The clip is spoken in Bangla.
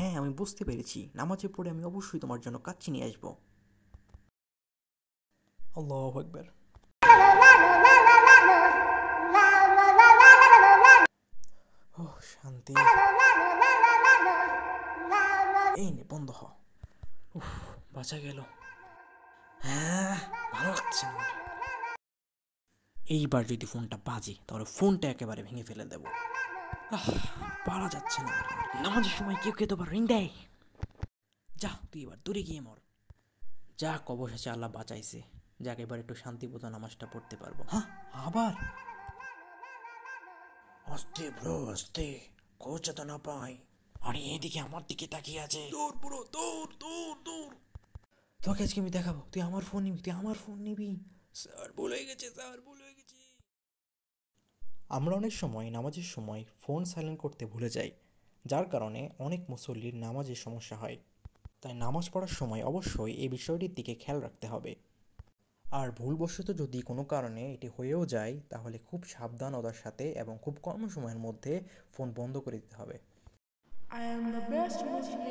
হ্যাঁ, আমি বুঝতে পেরেছি। নামাজের পরে আমি অবশ্যই তোমার জন্য কাচ্চি নিয়ে আসবো। আল্লাহু আকবার। ওহ শান্তি। এই নে বন্ধ হ। উফ, বাঁচা গেল। হ্যাঁ, ভালো লাগছে না আমার। এইবার যদি ফোনটা বাজে তাহলে ফোনটা একেবারে ভেঙে ফেলে দেব। পারা যাচ্ছে না আমার। নামাজের সময় কেউ কেউ তো রিং দেয়। যা তুই এবার দূরে গিয়ে মর। যাক, অবশেষে আল্লাহ বাঁচাইছে। যাক, এবার একটু শান্তিপূত নামাজটা পড়তে পারবো। হ্যাঁ, আবার আস্তে ব্রো আস্তে, খোঁজ যাতে না পাই। আরে এদিকে আমার দিকে তাকিয়ে আছে। দূর ব্রো, দূর দূর দূর। তোকে আজকে আমি দেখাবো। তুই আমার ফোন নিবি, তুই আমার ফোন নিবি। স্যার ভুল হয়ে গেছে, স্যার ভুল হয়ে গেছে। আমরা অনেক সময় নামাজের সময় ফোন সাইলেন্ট করতে ভুলে যাই, যার কারণে অনেক মুসল্লির নামাজের সমস্যা হয়। তাই নামাজ পড়ার সময় অবশ্যই এই বিষয়টির দিকে খেয়াল রাখতে হবে। আর ভুলবশত যদি কোনো কারণে এটি হয়েও যায় তাহলে খুব সাবধানতার সাথে এবং খুব কম সময়ের মধ্যে ফোন বন্ধ করে দিতে হবে। I am the best musician